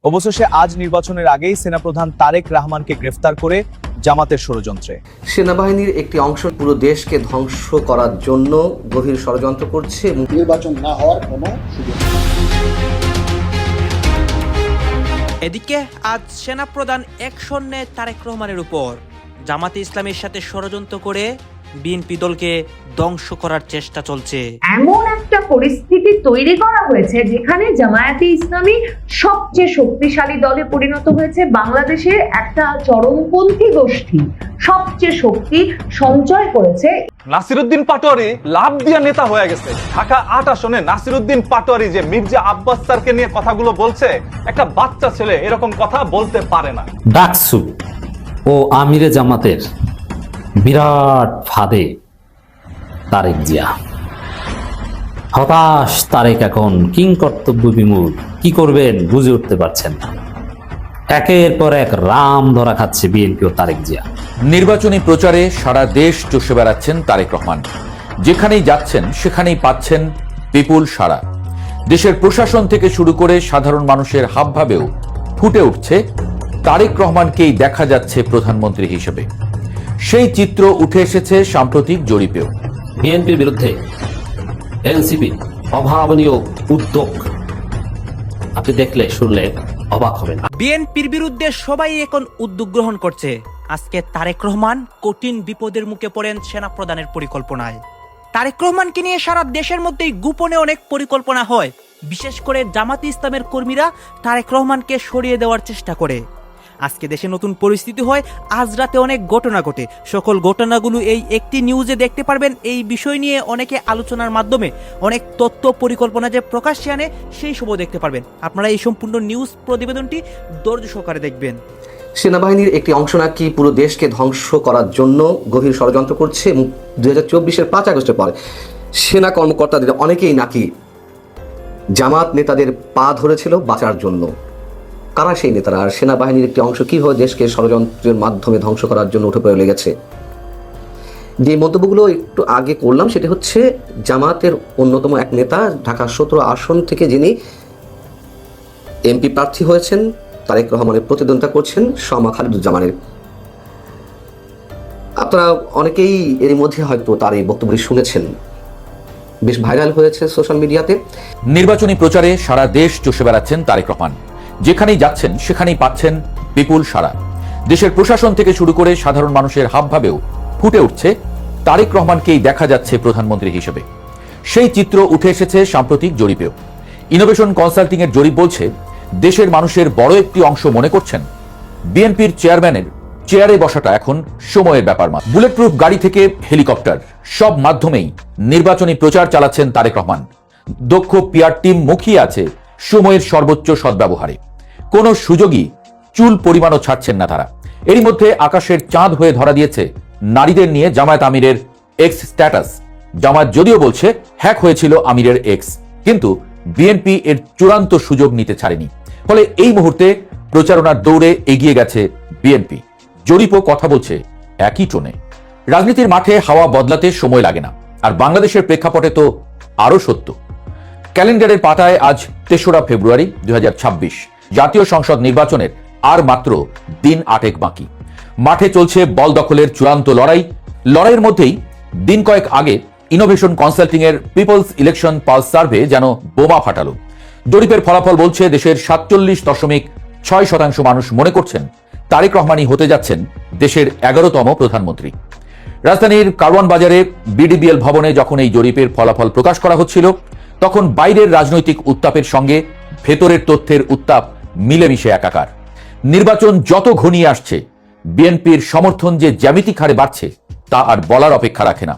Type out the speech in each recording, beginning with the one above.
অবশেষে আজ নির্বাচনের আগেই সেনাপ্রধান তারেক রহমানকে গ্রেফতার করে জামাতের ষড়যন্ত্রে। সেনাবাহিনীর একটি অংশ পুরো দেশকে ধ্বংস করার জন্য গভীর ষড়যন্ত্র করছে। নির্বাচন না হওয়ার কোনো সুযোগ নেই। এদিকে আজ সেনাপ্রধান অ্যাকশন নেয় তারেক রহমানের উপর। জামাতে ইসলামের সাথে ষড়যন্ত্র করে বিএনপি দলকে ধ্বংস করার চেষ্টা চলছে। এমন একটা পরিস্থিতি তৈরি করা হয়েছে যেখানে জামায়াতে ইসলামী সবচেয়ে শক্তিশালী দলে পরিণত হয়েছে। বাংলাদেশের একটা চরমপন্থী গোষ্ঠী সবচেয়ে শক্তি সঞ্চয় করেছে। নাসিরউদ্দিন পাটোয়ারি লাভ দিয়া নেতা হয়ে গেছে। ঢাকা ৮ আসনে নাসিরউদ্দিন পাটোয়ারি যে মির্জা আব্বাস স্যারকে নিয়ে কথাগুলো বলছে, একটা বাচ্চা ছেলে এরকম কথা বলতে পারে না। ডাকসু ও আমিরে জামাতের বিরাট ফাঁদে তারেক জিয়া। হতাশ তারেক, এখন কিং কর্তব্য বিমূঢ়, কি করবেন বুঝে উঠতে পারছেন না। একের পর এক রাম ধরা খাচ্ছে বিএনপি ও তারেক জিয়া। নির্বাচনী প্রচারে সারা দেশ চষে বেড়াচ্ছেন তারেক রহমান। যেখানেই যাচ্ছেন সেখানেই পাচ্ছেন বিপুল সাড়া। দেশের প্রশাসন থেকে শুরু করে সাধারণ মানুষের হাবভাবেও ফুটে উঠছে তারেক রহমানকেই দেখা যাচ্ছে প্রধানমন্ত্রী হিসেবে। সেই চিত্র উঠে এসেছে সাম্প্রতিক জরিপেও। বিএনপির বিরুদ্ধে এনসিপি অভাবনীয় উদ্যোগ আপনি দেখলে শুনলে অবাক হবেন। বিএনপির বিরুদ্ধে সবাই এখন উদ্যোগ গ্রহণ করছে। আজকে তারেক রহমান কঠিন বিপদের মুখে পড়েন সেনাপ্রধানের পরিকল্পনায়। তারেক রহমানকে নিয়ে সারা দেশের মধ্যেই গোপনে অনেক পরিকল্পনা হয়। বিশেষ করে জামাতে ইসলামের কর্মীরা তারেক রহমানকে সরিয়ে দেওয়ার চেষ্টা করে। আজকে দেশে নতুন পরিস্থিতি হয়, আজ রাতে অনেক ঘটনা ঘটে। সকল ঘটনাগুলো এই একটি নিউজে দেখতে পারবেন। এই বিষয় নিয়ে অনেকে আলোচনার মাধ্যমে অনেক তথ্য পরিকল্পনা যে প্রকাশ্যে আনে সেই সবও দেখতে পারবেন। আপনারা এই সম্পূর্ণ নিউজ প্রতিবেদনটি ধৈর্য সহকারে দেখবেন। সেনাবাহিনীর একটি অংশ নাকি পুরো দেশকে ধ্বংস করার জন্য গভীর ষড়যন্ত্র করছে। 2024-এর 5 আগস্টের পরে সেনা কর্মকর্তাদের অনেকেই নাকি জামাত নেতাদের পা ধরেছিল বাঁচার জন্য। কারা সেই নেতারা? আর সেনাবাহিনীর একটি অংশ কিভাবে দেশকে ষড়যন্ত্রের মাধ্যমে ধ্বংস করার জন্য উঠে পড়ে লেগেছে? যে মন্তব্যগুলো একটু আগে করলাম সেটি হচ্ছে জামাতের অন্যতম এক নেতা, ঢাকা 17 আসন থেকে যিনি এমপি প্রার্থী হয়েছেন, তারেক রহমানের প্রতিদ্বন্দ্বিতা করছেন শমা খালিদুজ্জামানের। আপনারা অনেকেই এর মধ্যে হয়তো তার এই বক্তব্যটি শুনেছেন, বেশ ভাইরাল হয়েছে সোশ্যাল মিডিয়াতে। নির্বাচনী প্রচারে সারা দেশ চষে বেড়াচ্ছেন তারেক রহমান। যেখানেই যাচ্ছেন সেখানেই পাচ্ছেন বিপুল সাড়া। দেশের প্রশাসন থেকে শুরু করে সাধারণ মানুষের হাবভাবেও ফুটে উঠছে তারেক রহমানকেই দেখা যাচ্ছে প্রধানমন্ত্রী হিসেবে। সেই চিত্র উঠে এসেছে সাম্প্রতিক জরিপেও। ইনোভেশন কনসাল্টিং এর জরিপ বলছে, দেশের মানুষের বড় একটি অংশ মনে করছেন বিএনপির চেয়ারম্যানের চেয়ারে বসাটা এখন সময়ের ব্যাপার মাত্র। বুলেট প্রুফ গাড়ি থেকে হেলিকপ্টার, সব মাধ্যমেই নির্বাচনী প্রচার চালাচ্ছেন তারেক রহমান। দক্ষ পিআর টিম মুখিয়ে আছে সময়ের সর্বোচ্চ সদ্ব্যবহারে। কোন সুযোগই চুল পরিমাণও ছাড়ছেন না তারা। এরই মধ্যে আকাশের চাঁদ হয়ে ধরা দিয়েছে নারীদের নিয়ে জামায়াত আমিরের এক্স স্ট্যাটাস। জামায়াত যদিও বলছে হ্যাক হয়েছিল আমিরের এক্স, কিন্তু বিএনপি এর চূড়ান্ত সুযোগ নিতে ছাড়েনি। ফলে এই মুহূর্তে প্রচারণার দৌড়ে এগিয়ে গেছে বিএনপি। জরিপও কথা বলছে একই টোনে। রাজনীতির মাঠে হাওয়া বদলাতে সময় লাগে না, আর বাংলাদেশের প্রেক্ষাপটে তো আরো সত্য। ক্যালেন্ডারের পাতায় আজ 3রা ফেব্রুয়ারি 2026। জাতীয় সংসদ নির্বাচনের আর মাত্র দিন 8 বাকি। মাঠে চলছে বল দখলের চূড়ান্ত লড়াইয়ের মধ্যেই দিন কয়েক আগে ইনোভেশন কনসাল্টিং এর পিপলস ইলেকশন পালস সার্ভে যেন বোমা ফাটালো। জরিপের ফলাফল বলছে দেশের 47.6% মানুষ মনে করছেন তারেক রহমানই হতে যাচ্ছেন দেশের 11তম প্রধানমন্ত্রী। রাজধানীর কারওয়ান বাজারে বিডিবিএল ভবনে যখন এই জরিপের ফলাফল প্রকাশ করা হচ্ছিল, তখন বাইরের রাজনৈতিক উত্তাপের সঙ্গে ভেতরের তথ্যের উত্তাপ মিলেমিশে একাকার। নির্বাচন যত ঘনিয়ে আসছে, বিএনপির সমর্থন যে জ্যামিতিক হারে বাড়ছে তা আর বলার অপেক্ষা রাখে না।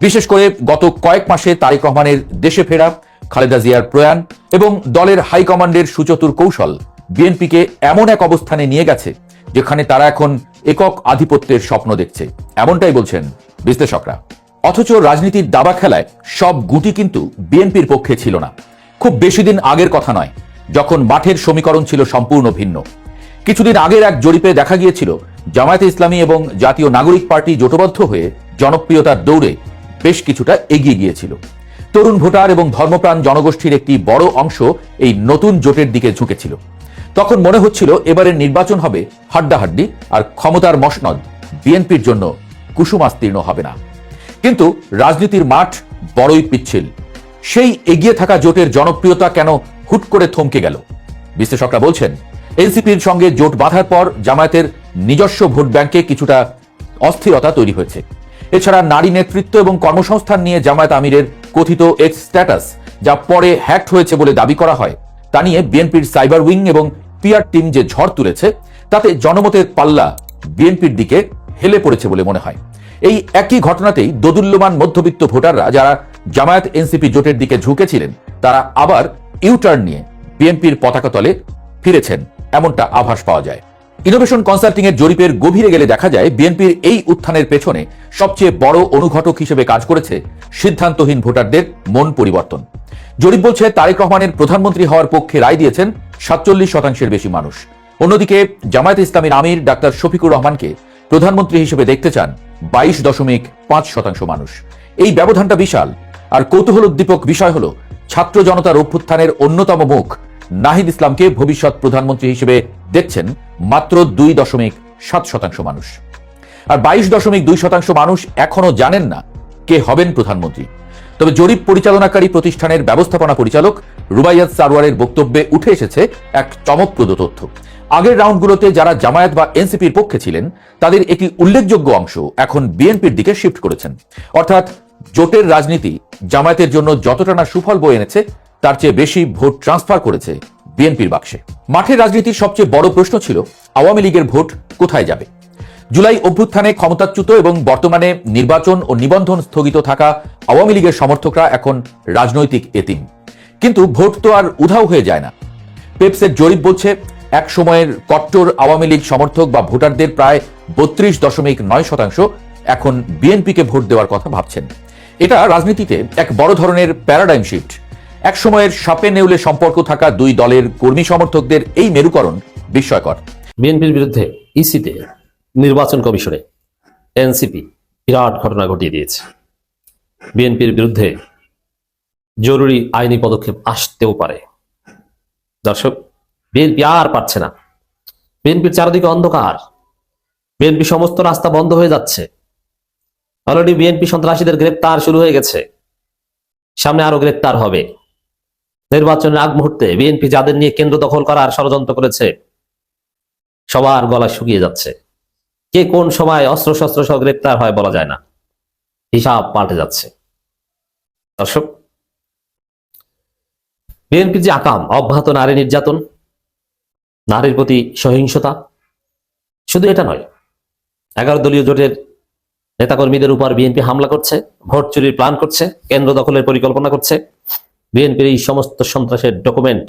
বিশেষ করে গত কয়েক মাসে তারেক রহমানের দেশে ফেরা, খালেদা জিয়ার প্রয়াণ এবং দলের হাইকমান্ডের সুচতুর কৌশল বিএনপিকে এমন এক অবস্থানে নিয়ে গেছে যেখানে তারা এখন একক আধিপত্যের স্বপ্ন দেখছে, এমনটাই বলছেন বিশ্লেষকরা। অথচ রাজনীতির দাবা খেলায় সব গুটি কিন্তু বিএনপির পক্ষে ছিল না। খুব বেশি দিন আগের কথা নয়, যখন মাঠের সমীকরণ ছিল সম্পূর্ণ ভিন্ন। কিছুদিন আগের এক জরিপে দেখা গিয়েছিল জামায়াতে ইসলামী এবং জাতীয় নাগরিক পার্টি জোটবদ্ধ হয়ে জনপ্রিয়তার দৌড়ে বেশ কিছুটা এগিয়ে গিয়েছিল। তরুণ ভোটার এবং ধর্মপ্রাণ জনগোষ্ঠীর একটি বড় অংশ এই নতুন জোটের দিকে ঝুঁকেছিল। তখন মনে হচ্ছিল এবারের নির্বাচন হবে হাড্ডাহাড্ডি, আর ক্ষমতার মসনদ বিএনপির জন্য কুসুমাস্তীর্ণ হবে না। কিন্তু রাজনীতির মাঠ বড়ই পিচ্ছিল। সেই এগিয়ে থাকা জোটের জনপ্রিয়তা কেন হুট করে থমকে গেল? বিশ্লেষকরা বলছেন, এনসিপির সঙ্গে জোট বাঁধার পর জামায়াতের নিজস্ব ভোট ব্যাংকে কিছুটা অস্থিরতা তৈরি হয়েছে। এছাড়া নারী নেতৃত্ব এবং কর্মসংস্থান নিয়ে জামায়াত আমিরের কথিত এক্স স্ট্যাটাস, যা পরে হ্যাকড হয়েছে বলে দাবি করা হয়, তা নিয়ে বিএনপির সাইবার উইং এবং পিআর টিম যে ঝড় তুলেছে, তাতে জনমতের পাল্লা বিএনপির দিকে হেলে পড়েছে বলে মনে হয়। এই একই ঘটনাতেই দোদুল্যমান মধ্যবিত্ত ভোটাররা যারা জামায়াত এনসিপি জোটের দিকে ঝুঁকেছিলেন, তারা আবার ইউটার্ন নিয়ে বিএনপির পতাকা তলে ফিরেছেন, এমনটা আভাস পাওয়া যায়। ইনোভেশন কনসাল্টিং এর জরিপের গভীরে গেলে দেখা যায়, বিএনপির এই উত্থানের পেছনে সবচেয়ে বড় অনুঘটক হিসেবে কাজ করেছে সিদ্ধান্তহীন ভোটারদের মন পরিবর্তন। জরিপ বলছে, তারেক রহমানের প্রধানমন্ত্রী হওয়ার পক্ষে রায় দিয়েছেন 47% বেশি মানুষ। অন্যদিকে জামায়াতে ইসলামীর আমির ডাক্তার শফিকুর রহমানকে প্রধানমন্ত্রী হিসেবে দেখতে চান 22.5% মানুষ। এই ব্যবধানটা বিশাল। আর কৌতূহল উদ্দীপক বিষয় হলো, ছাত্র জনতার অভ্যুত্থানের অন্যতম মুখ নাহিদ ইসলামকে ভবিষ্যৎ প্রধানমন্ত্রী হিসেবে দেখছেন মাত্র 2.7% মানুষ। আর 22.2% মানুষ এখনো জানেন না কে হবেন প্রধানমন্ত্রী। তবে জরিপ পরিচালনাকারী প্রতিষ্ঠানের ব্যবস্থাপনা পরিচালক রুবাইয়াত সারওয়ারের বক্তব্যে উঠে এসেছে এক চমকপ্রদ তথ্য। আগের রাউন্ডগুলোতে যারা জামায়াত বা এনসিপির পক্ষে ছিলেন, তাদের একটি উল্লেখযোগ্য অংশ এখন বিএনপির দিকে শিফট করেছেন। অর্থাৎ জোটের রাজনীতি জামায়াতের জন্য যতটা না সুফল বয়ে এনেছে, তার চেয়ে বেশি ভোট ট্রান্সফার করেছে বিএনপির বাক্সে। মাঠের রাজনীতির সবচেয়ে বড় প্রশ্ন ছিল আওয়ামী লীগের ভোট কোথায় যাবে। জুলাই অভ্যুত্থানে ক্ষমতাচ্যুত এবং বর্তমানে নির্বাচন ও নিবন্ধন স্থগিত থাকা আওয়ামী লীগের সমর্থকরা এখন রাজনৈতিক এতিম। কিন্তু ভোট তো আর উধাও হয়ে যায় না। পেপসের জরিপ বলছে, এক সময়ের কট্টর আওয়ামী লীগ সমর্থক বা ভোটারদের প্রায় 32.9% এখন বিএনপিকে ভোট দেওয়ার কথা ভাবছেন। এটা রাজনীতিতে এক বড় ধরনের প্যারাডাইম শিফট। এক সময়ের সাপে নেউলে সম্পর্ক থাকা দুই দলের কর্মী সমর্থকদের এই মেরুকরণ বিস্ময়কর। বিএনপির বিরুদ্ধে ইসিতে, নির্বাচন কমিশনে এনসিপি বিরাট ঘটনা ঘটিয়ে দিয়েছে। বিএনপির বিরুদ্ধে জরুরি আইনি পদক্ষেপ আসতেও পারে। দর্শক, বিএনপি আর পারছে না। বিএনপির চারদিকে অন্ধকার। বিএনপি সমস্ত রাস্তা বন্ধ হয়ে যাচ্ছে। অলরেডি বিএনপি সন্ত্রাসীদের গ্রেপ্তার শুরু হয়ে গেছে, সামনে আরো গ্রেপ্তার হবে। নির্বাচনের আগ মুহূর্তে বিএনপি যাদের নিয়ে কেন্দ্র দখল করার ষড়যন্ত্র করেছে, সবার গলা শুকিয়ে যাচ্ছে। কে কোন সময় অস্ত্র শস্ত্র সহ গ্রেপ্তার হয় বলা যায় না, হিসাব পাল্টে যাচ্ছে। দর্শক, বিএনপির যে আকাম অব্যাহত নারী নির্যাতন, নারীর প্রতি সহিংসতা, শুধু এটা নয়, 11 দলীয় জোটের নেতাকর্মীদের উপর বিএনপি হামলা করছে, ভোট চুরির প্ল্যান করছে, কেন্দ্র দখলের পরিকল্পনা করছে। বিএনপির এই সমস্ত সন্ত্রাসের ডকুমেন্ট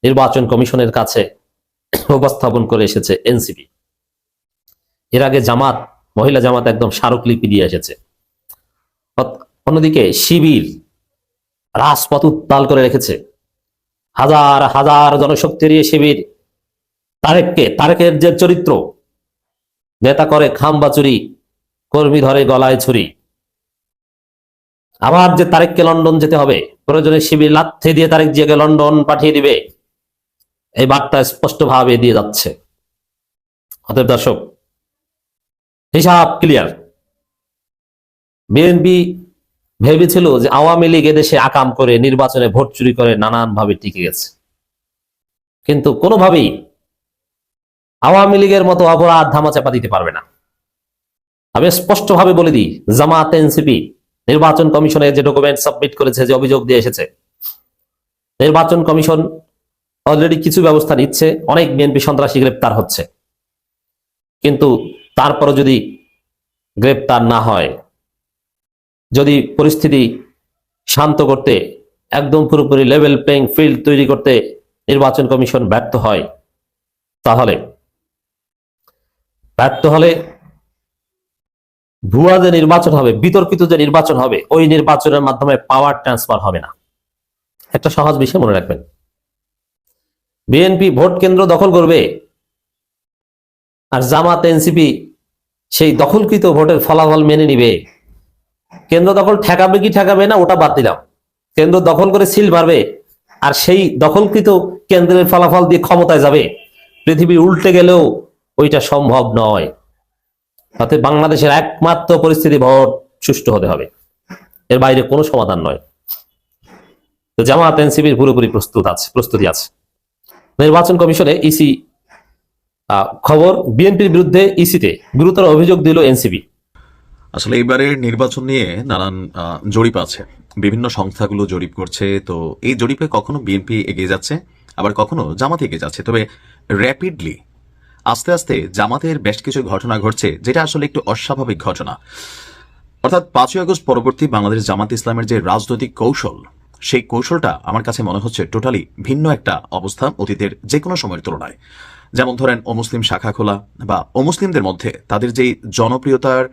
নির্বাচন কমিশনের কাছে উপস্থাপন করে এসেছে এনসিপি। এর আগে জামাত, মহিলা জামাত একদম স্মারকলিপি দিয়ে এসেছে। অন্যদিকে শিবির রাজপথ উত্তাল করে রেখেছে। হাজার হাজার জনশক্তি নিয়ে শিবির তারেকের যে চরিত্র, নেতা করে খাম্বা চুরি, কর্মী ধরে গলায় ছুরি। আবার যে তারেককে লন্ডন যেতে হবে, প্রয়োজনে শিবির লাথি দিয়ে তারেক জিয়াকে লন্ডন পাঠিয়ে দিবে, এই বার্তা স্পষ্টভাবে দিয়ে যাচ্ছে। অতএব দর্শক, হিসাব ক্লিয়ার। বিএনপি ভেবেছিল যে আওয়ামী লীগ এদেশে আকাম করে, নির্বাচনে ভোট চুরি করে নানানভাবে টিকে গেছে, কিন্তু কোনোভাবেই আওয়ামী লীগের মতো অপরাধ ধামাচাপা দিতে পারবে না। আমি স্পষ্টভাবে বলে দিই, জামাত এনসিপি নির্বাচন কমিশনে যে ডকুমেন্ট সাবমিট করেছে, যে অভিযোগ দিয়ে এসেছে, নির্বাচন কমিশন অলরেডি কিছু ব্যবস্থা নিচ্ছে। অনেক বিএনপি সন্ত্রাসী গ্রেপ্তার হচ্ছে, কিন্তু তারপরও যদি গ্রেপ্তার না হয়, যদি পরিস্থিতি শান্ত করতে, একদম পুরোপুরি লেভেল প্লেইং ফিল্ড তৈরি করতে নির্বাচন কমিশন ব্যর্থ হয়, তাহলে ভুয়া যে নির্বাচন হবে, বিতর্কিত যে নির্বাচন হবে, ওই নির্বাচনের মাধ্যমে পাওয়ার ট্রান্সফার হবে না। একটা সহজ বিষয় মনে রাখবেন, বিএনপি ভোট কেন্দ্র দখল করবে, আর জামাত এনসিপি সেই দখলকৃত ভোটের ফলাফল মেনে নিবে। কেন্দ্র দখল ঠেকাবে কি ঠেকাবে না ওটা বাদ দিলাম, কেন্দ্র দখল করে সিল মারবে, আর সেই দখলকৃত কেন্দ্রের ফলাফল দিয়ে ক্ষমতায় যাবে, পৃথিবী উল্টে গেলেও ওইটা সম্ভব নয়। অতএব বাংলাদেশের একমাত্র পরিস্থিতি ভোট সুষ্ঠু হতে হবে, এর বাইরে কোনো সমাধান নয়। তো জামাত এনসিপির পুরোপুরি প্রস্তুতি আছে। নির্বাচন কমিশনে ইসি খবর, বিএনপির বিরুদ্ধে ইসিতে গুরুতর অভিযোগ দিল এনসিপি। আসলে এবারের নির্বাচন নিয়ে নানান জরিপ আছে, বিভিন্ন সংস্থাগুলো জরিপ করছে। তো এই জরিপে কখনো বিএনপি এগিয়ে যাচ্ছে, আবার কখনো জামাত এগিয়ে যাচ্ছে। তবে র্যাপিডলি আস্তে আস্তে জামাতের বেশ কিছু ঘটনা ঘটছে, যেটা আসলে একটু অস্বাভাবিক ঘটনা। অর্থাৎ 5ই আগস্ট পরবর্তী বাংলাদেশ জামাত ইসলামের যে রাজনৈতিক কৌশল, সেই কৌশলটা আমার কাছে মনে হচ্ছে টোটালি ভিন্ন একটা অবস্থা অতীতের যে কোনো সময়ের তুলনায়। যেমন ধরেন অমুসলিম শাখা খোলা বা অমুসলিমদের মধ্যে তাদের যেই জনপ্রিয়তার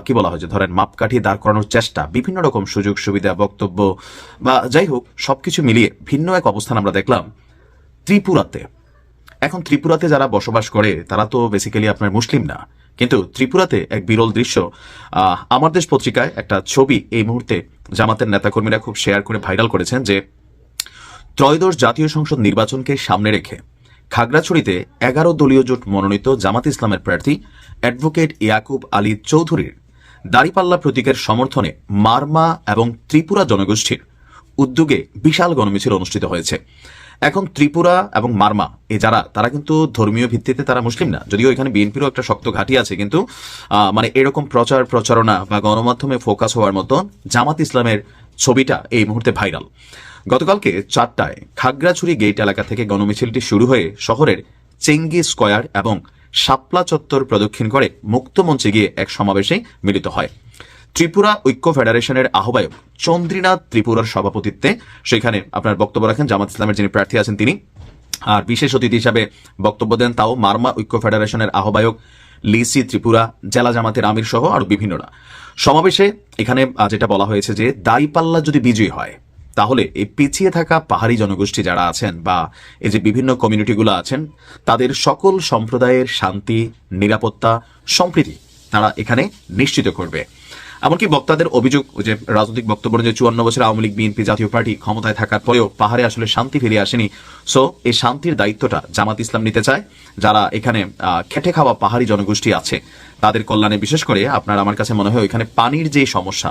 কি বলা হয় যে ধরেন মাপকাঠি দাঁড় করানোর চেষ্টা, বিভিন্ন রকম সুযোগ সুবিধা, বক্তব্য বা যাই হোক সবকিছু মিলিয়ে ভিন্ন এক অবস্থান আমরা দেখলাম ত্রিপুরাতে। এখন ত্রিপুরাতে যারা বসবাস করে তারা তো বেসিক্যালি আপনার মুসলিম না, কিন্তু ত্রিপুরাতে এক বিরল দৃশ্য, আমার দেশ পত্রিকায় একটা ছবি এই মুহূর্তে জামাতের নেতাকর্মীরা খুব শেয়ার করে ভাইরাল করেছেন যে ত্রয়োদশ জাতীয় সংসদ নির্বাচনকে সামনে রেখে খাগড়াছড়িতে 11 দলীয় জোট মনোনীত জামাত ইসলামের প্রার্থী অ্যাডভোকেট ইয়াকুব আলী চৌধুরীর দাঁড়িপাল্লা প্রতীকের সমর্থনে মারমা এবং ত্রিপুরা জনগোষ্ঠীর উদ্যোগে বিশাল গণমিছিল অনুষ্ঠিত হয়েছে। এখন ত্রিপুরা এবং মারমা যারা, তারা কিন্তু ধর্মীয় ভিত্তিতে তারা মুসলিম না, যদিও এখানে বিএনপিরও একটা শক্ত ঘাঁটি আছে, কিন্তু মানে এরকম প্রচারণা বা গণমাধ্যমে ফোকাস হওয়ার মতো জামাত ইসলামের ছবিটা এই মুহূর্তে ভাইরাল। গতকালকে 4টায় খাগড়াছড়ি গেট এলাকা থেকে গণমিছিলটি শুরু হয়ে শহরের চেঙ্গি স্কয়ার এবং শাপলা চত্বর প্রদক্ষিণ করে মুক্তমঞ্চে গিয়ে এক সমাবেশে মিলিত হয়। ত্রিপুরা ঐক্য ফেডারেশনের আহ্বায়ক চন্দ্রীনাথ ত্রিপুরার সভাপতিত্বে সেখানে আপনার বক্তব্য রাখেন জামাত ইসলামের যিনি প্রার্থী আছেন তিনি, আর বিশেষ অতিথি হিসাবে বক্তব্য দেন তাও মারমা ঐক্য ফেডারেশনের আহ্বায়ক লিসি ত্রিপুরা, জেলা জামাতের আমির সহ আরো বিভিন্নরা। সমাবেশে এখানে যেটা বলা হয়েছে যে দাঁড়িপাল্লা যদি বিজয়ী হয় তাহলে এই পিছিয়ে থাকা পাহাড়ি জনগোষ্ঠী যারা আছেন বা এই যে বিভিন্ন কমিউনিটিগুলো আছেন তাদের সকল সম্প্রদায়ের শান্তি, নিরাপত্তা, সম্প্রীতি তারা এখানে নিশ্চিত করবে। এমনকি বক্তাদের অভিযোগ, যে রাজনৈতিক বক্তব্য যে 54 বছর আওয়ামী লীগ বিএনপি জাতীয় পার্টি ক্ষমতায় থাকার পরেও পাহাড়ে আসলে শান্তি ফিরে আসেনি। সো এই শান্তির দায়িত্বটা জামাত ইসলাম নিতে চায়। যারা এখানে খেটে খাওয়া পাহাড়ি জনগোষ্ঠী আছে তাদের কল্যাণে, বিশেষ করে আপনার আমার কাছে মনে হয় ওইখানে পানির যে সমস্যা,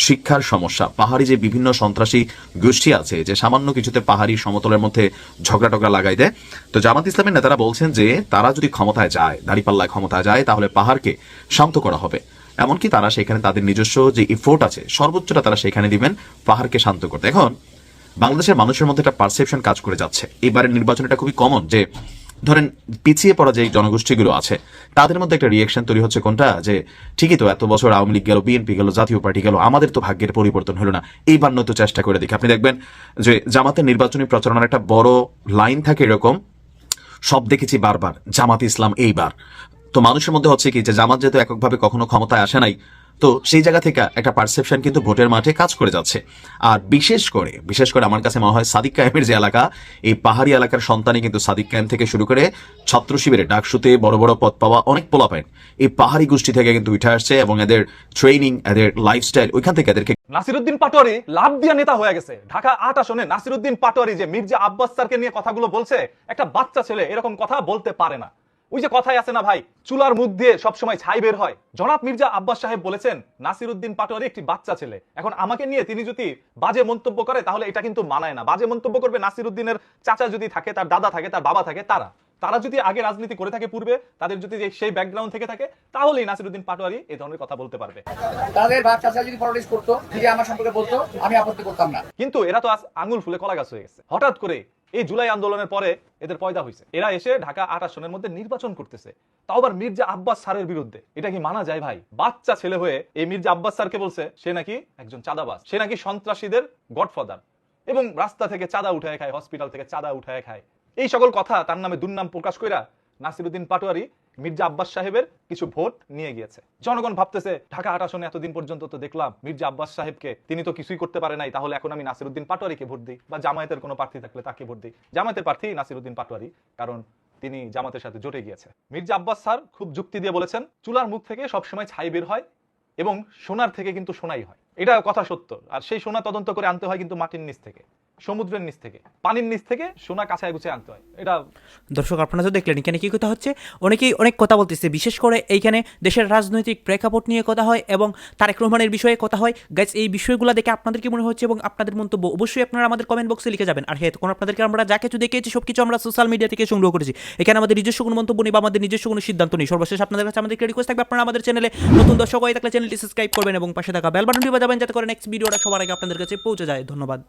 শিক্ষার সমস্যা, পাহাড়ি যে বিভিন্ন সন্ত্রাসী গোষ্ঠী আছে যে সামান্য কিছুতে পাহাড়ি সমতলের মধ্যে ঝগড়া টগড়া লাগাই দেয়। তো জামাত ইসলামের নেতারা বলছেন যে তারা যদি ক্ষমতায় যায়, দাঁড়িপাল্লায় ক্ষমতায় যায়, তাহলে পাহাড়কে শান্ত করা হবে। এমনকি তারা সেখানে তাদের নিজস্ব যে এফোর্ট আছে সর্বোচ্চটা তারা সেখানে দিবেন পাহাড়কে শান্ত করতে। এখন বাংলাদেশের মানুষের মধ্যে একটা পারসেপশন কাজ করে যাচ্ছে, এবারের নির্বাচন এটা খুবই কমন, যে ধরেন পিছিয়ে পড়া যে জনগোষ্ঠীগুলো আছে তাদের মধ্যে একটা রিয়েকশন তৈরি হচ্ছে কোনটা, যে ঠিকই তো এত বছর আওয়ামী লীগ গেল, বিএনপি গেল, জাতীয় পার্টি গেল, আমাদের তো ভাগ্যের পরিবর্তন হলো না, এইবার নয়তো চেষ্টা করে দেখি। আপনি দেখবেন যে জামাতের নির্বাচনী প্রচারণার একটা বড় লাইন থাকে এরকম, সব দেখেছি বারবার জামাত ইসলাম এইবার। তো মানুষের মধ্যে হচ্ছে কি যে জামাত যেহেতু এককভাবে কখনো ক্ষমতায় আসে নাই, তো সেই জায়গা থেকে একটা পারসেপশন কিন্তু ভোটের মাঠে কাজ করে যাচ্ছে। আর বিশেষ করে আমার কাছে মনে হয় সাদিক কায়েমের যে এলাকা, এই পাহাড়ি এলাকার সন্তানই কিন্তু সাদিক কায়েম থেকে শুরু করে ছাত্র শিবিরে, ডাকসুতে বড় বড় পদ পাওয়া অনেক পোলাপাইন এই পাহাড়ি গোষ্ঠী থেকে কিন্তু উঠে আসছে, এবং এদের ট্রেনিং, এদের লাইফস্টাইল ওইখান থেকে এদেরকে। নাসিরউদ্দিন পাটোয়ারি লাভ দিয়া নেতা হয়ে গেছে। ঢাকা 8 আসনে নাসিরউদ্দিন পাটোয়ারি যে মির্জা আব্বাস স্যারকে নিয়ে কথাগুলো বলছে, একটা বাচ্চা ছেলে এরকম কথা বলতে পারে না। ওই যে কথাই আছে না ভাই, চুলার মুখ দিয়ে সবসময় ছাই বের হয়। জনাব মির্জা আব্বাস সাহেব বলেছেন নাসিরউদ্দিন পাটোয়ারি একটি বাচ্চা ছেলে। এখন আমাকে নিয়ে তিনি যদি বাজে মন্তব্য করে তাহলে এটা কিন্তু মানায় না। বাজে মন্তব্য করবে নাসিরউদ্দিনের চাচা যদি থাকে, তার দাদা থাকে, তার বাবা থাকে, তারা যদি আগে রাজনীতি করে থাকে পূর্বে, তাদের যদি সেই ব্যাকগ্রাউন্ড থেকে থাকে, তাহলেই নাসিরউদ্দিন পাটোয়ারি এই ধরনের কথা বলতে পারবে। তাদের বাপ চাচা যদি পলিটিক্স করতো, যদি আমার সম্পর্কে বলতো, আমি আপত্তি করতাম না। কিন্তু এরা তো আজ আঙুল ফুলে কলা গাছ হয়ে গেছে। হঠাৎ করে এই জুলাই আন্দোলনের পরে এদের পয়দা হয়েছে, এরা এসে ঢাকা 8 আসনের মধ্যে নির্বাচন করতেছে, তাও আবার মির্জা আব্বাস স্যারের বিরুদ্ধে। এটা কি মানা যায় ভাই? বাচ্চা ছেলে হয়ে এই মির্জা আব্বাস স্যারকে বলছে সে নাকি একজন চাঁদাবাজ, সে নাকি সন্ত্রাসীদের গডফাদার, এবং রাস্তা থেকে চাঁদা উঠায় খায়, হসপিটাল থেকে চাঁদা উঠায় খায়। এই সকল কথা তার নামে দুর্নাম প্রকাশ কইরা নাসিরউদ্দিন পাটোয়ারি মির্জা আব্বাস সাহেবের কিছু ভোট নিয়ে গিয়েছে। জনগণ ভাবতেছে ঢাকা 8 আসনে এতদিন পর্যন্ত তো দেখলাম মির্জা আব্বাস সাহেবকে, তিনি তো কিছুই করতে পারে নাই, তাহলে এখন আমি নাসিরউদ্দিন পাটোয়ারিকে ভোট দিই, বা জামায়াতের কোনো প্রার্থী থাকলে তাকে ভোট দিই। জামায়াতের প্রার্থী নাসিরউদ্দিন পাটোয়ারি, কারণ তিনি জামাতের সাথে জোটে গিয়েছে। মির্জা আব্বাস স্যার খুব যুক্তি দিয়ে বলেছেন চুলার মুখ থেকে সবসময় ছাই বের হয়, এবং সোনার থেকে কিন্তু সোনাই হয়। এটা কথা সত্য। আর সেই সোনা তদন্ত করে আনতে হয় কিন্তু মাটির নিচ থেকে। সমুদ্রের নিচ থেকে, পানির নিচ থেকে সোনা কাছায় গুছিয়ে আনতে হয়। এটা দর্শক আপনারা তো দেখলেন এখানে কি কথা হচ্ছে, অনেকেই অনেক কথা বলতেছে, বিশেষ করে এইখানে দেশের রাজনৈতিক প্রেক্ষাপট নিয়ে কথা হয় এবং তারেক রহমানের বিষয়ে কথা হয়। গাইস, এই বিষয়গুলো দেখে আপনাদের কি মনে হচ্ছে এবং আপনাদের মন্তব্য অবশ্যই আপনারা আমাদের কমেন্ট বক্সে লিখে যাবেন। আর হ্যাঁ, তখন আপনাদেরকে আমরা যা কিছু দেখেছি সব কিছু আমরা সোশ্যাল মিডিয়া থেকে সংগ্রহ করেছি, এখানে আমাদের নিজস্ব কোনো মন্তব্য নেই বা আমাদের নিজস্ব কোনো সিদ্ধান্ত নেই। সর্বশেষ আপনাদের কাছে আমাদের রিকোয়েস্ট থাকবে, আপনারা আমাদের চ্যানেলে নতুন দর্শক হয়ে থাকলে চ্যানেলটি সাবস্ক্রাইব করবেন এবং পাশে থাকা বেল বাটনটি বাজাবেন যাতে করে নেক্সট ভিডিওটা সবার আগে আপনাদের কাছে পৌঁছে যায়। ধন্যবাদ।